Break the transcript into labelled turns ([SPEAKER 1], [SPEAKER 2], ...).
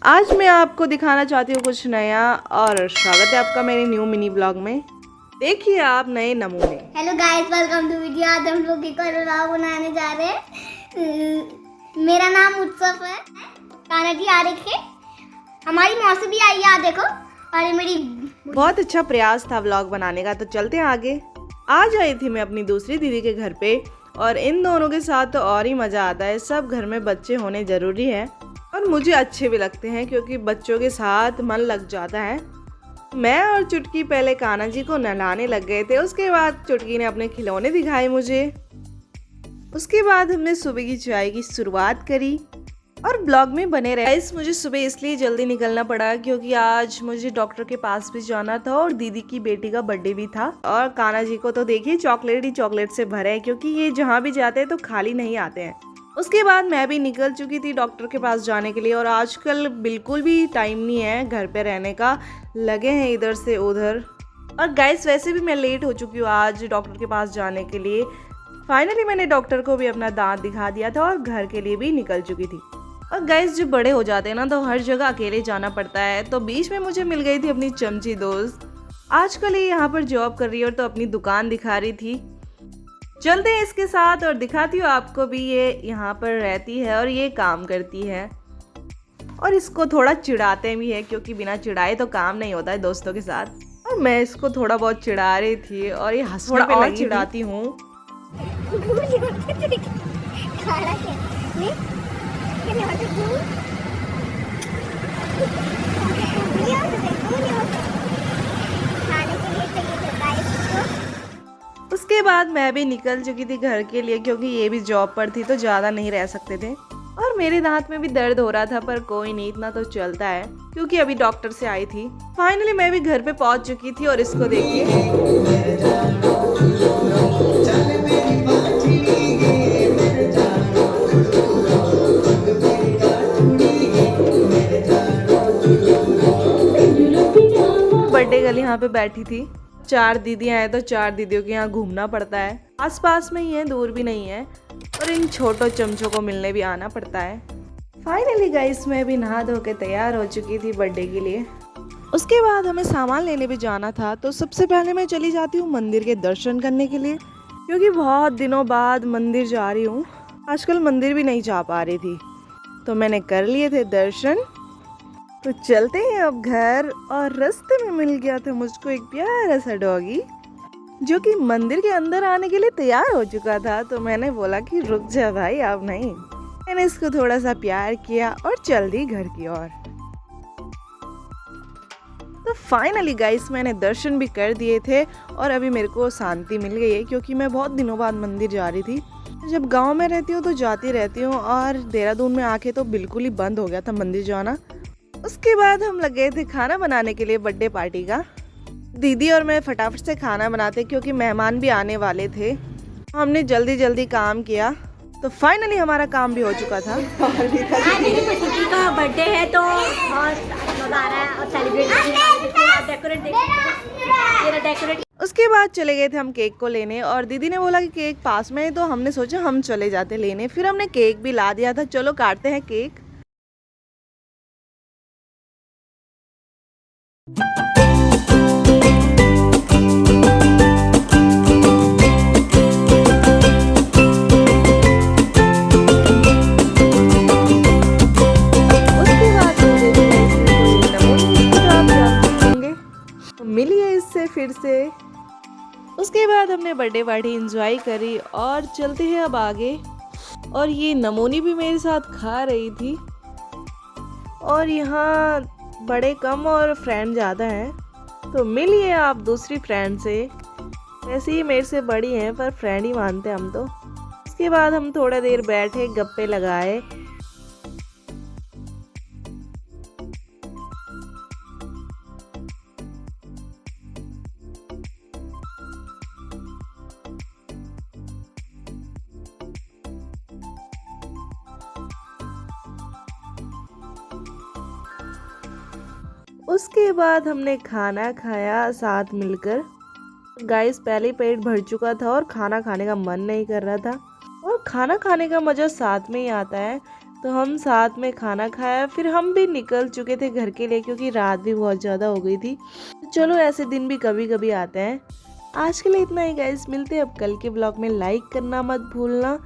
[SPEAKER 1] आज मैं आपको दिखाना चाहती हूँ कुछ नया और स्वागत है आपका मेरे न्यू मिनी ब्लॉग में। देखिए आप नए नमूने।
[SPEAKER 2] Hello guys, welcome to video. आज हम लोग एक और व्लॉग बनाने जा रहे हैं। मेरा नाम उत्सव है। कान्हा जी आ रहे थे, हमारी मौसी भी आई है, देखो। और ये मेरी
[SPEAKER 1] बहुत अच्छा प्रयास था व्लॉग बनाने का, तो चलते हैं आगे। आज आई थी मैं अपनी दूसरी दीदी के घर पे और इन दोनों के साथ तो और ही मज़ा आता है। सब घर में बच्चे होने ज़रूरी है और मुझे अच्छे भी लगते हैं क्योंकि बच्चों के साथ मन लग जाता है। मैं और चुटकी पहले कान्हा जी को नहलाने लग गए थे। उसके बाद चुटकी ने अपने खिलौने दिखाए मुझे। उसके बाद हमने सुबह की चाय की शुरुआत करी और ब्लॉग में बने रहे। गाइस, मुझे सुबह इसलिए जल्दी निकलना पड़ा क्योंकि आज मुझे डॉक्टर के पास भी जाना था और दीदी की बेटी का बर्थडे भी था। और कान्हा जी को तो देखिए चॉकलेट ही चॉकलेट से भरे हैं क्योंकि ये जहाँ भी जाते हैं तो खाली नहीं आते हैं। उसके बाद मैं भी निकल चुकी थी डॉक्टर के पास जाने के लिए और आजकल बिल्कुल भी टाइम नहीं है घर पे रहने का, लगे हैं इधर से उधर। और गाइस, वैसे भी मैं लेट हो चुकी हूँ आज डॉक्टर के पास जाने के लिए। फाइनली मैंने डॉक्टर को भी अपना दांत दिखा दिया था और घर के लिए भी निकल चुकी थी। और गाइस, जब बड़े हो जाते हैं ना तो हर जगह अकेले जाना पड़ता है, तो बीच में मुझे मिल गई थी अपनी चमची दोस्त। आजकल ये यहाँ पर जॉब कर रही है और तो अपनी दुकान दिखा रही थी। चलते हैं इसके साथ और दिखाती हूँ आपको भी। ये यहाँ पर रहती है और ये काम करती है और इसको थोड़ा चिढ़ाते भी है क्योंकि बिना चिढ़ाए तो काम नहीं होता है दोस्तों के साथ। और मैं इसको थोड़ा बहुत चिढ़ा रही थी और ये हंसने पे लगी। चिढ़ाती हूँ। उसके बाद मैं भी निकल चुकी थी घर के लिए क्योंकि ये भी जॉब पर थी तो ज़्यादा नहीं रह सकते थे। और मेरे दांत में भी दर्द हो रहा था पर कोई नहीं, इतना तो चलता है क्योंकि अभी डॉक्टर से आई थी। फाइनली मैं भी घर पे पहुंच चुकी थी और इसको देखिए। बर्थडे गर्ल यहाँ पे बैठी थी। 4 दीदियाँ हैं तो 4 दीदियों के यहाँ घूमना पड़ता है। आसपास में ही है, दूर भी नहीं है और इन छोटों चमचों को मिलने भी आना पड़ता है। फाइनली गाइस, मैं भी नहा धो के तैयार हो चुकी थी बर्थडे के लिए। उसके बाद हमें सामान लेने भी जाना था, तो सबसे पहले मैं चली जाती हूँ मंदिर के दर्शन करने के लिए क्योंकि बहुत दिनों बाद मंदिर जा रही हूँ। आजकल मंदिर भी नहीं जा पा रही थी, तो मैंने कर लिए थे दर्शन। तो चलते हैं अब घर। और रास्ते में मिल गया था मुझको एक प्यारा सा डॉगी जो कि मंदिर के अंदर आने के लिए तैयार हो चुका था। तो मैंने बोला कि रुक जा भाई, अब नहीं। मैंने इसको थोड़ा सा प्यार किया और चल दी घर की ओर। तो फाइनली गाइस, मैंने दर्शन भी कर दिए थे और अभी मेरे को शांति मिल गई है क्योंकि मैं बहुत दिनों बाद मंदिर जा रही थी। जब गांव में रहती हूँ तो जाती रहती हूँ और देहरादून में आके तो बिल्कुल ही बंद हो गया था मंदिर जाना। उसके बाद हम लग गए थे खाना बनाने के लिए बर्थडे पार्टी का। दीदी और मैं फटाफट से खाना बनाते क्योंकि मेहमान भी आने वाले थे। हमने जल्दी जल्दी काम किया तो फाइनली हमारा काम भी हो चुका था।
[SPEAKER 2] आज मेरी खुशी का बर्थडे है तो बहुत मजा आ रहा है और सेलिब्रेट डेकोरेट।
[SPEAKER 1] उसके बाद चले गए थे हम केक को लेने और दीदी ने बोला कि केक पास में है तो हमने सोचा हम चले जाते लेने। फिर हमने केक भी ला दिया था। चलो काटते हैं केक। मिलिए इससे फिर से। उसके बाद हमने बर्थडे पार्टी एंजॉय करी और चलते हैं अब आगे। और ये नमूनी भी मेरे साथ खा रही थी। और यहाँ बड़े कम और फ्रेंड ज़्यादा हैं, तो मिलिए आप दूसरी फ्रेंड से। वैसे ही मेरे से बड़ी हैं पर फ्रेंड ही मानते हम तो। उसके बाद हम थोड़ा देर बैठे, गप्पे लगाए। उसके बाद हमने खाना खाया साथ मिलकर। गाइस, पहले ही पेट भर चुका था और खाना खाने का मन नहीं कर रहा था। और खाना खाने का मज़ा साथ में ही आता है। तो हम साथ में खाना खाया, फिर हम भी निकल चुके थे घर के लिए क्योंकि रात भी बहुत ज़्यादा हो गई थी। तो चलो ऐसे दिन भी कभी कभी आते हैं। आज के लिए इतना ही गाइस, मिलते हैं अब कल के ब्लॉग में। लाइक करना मत भूलना।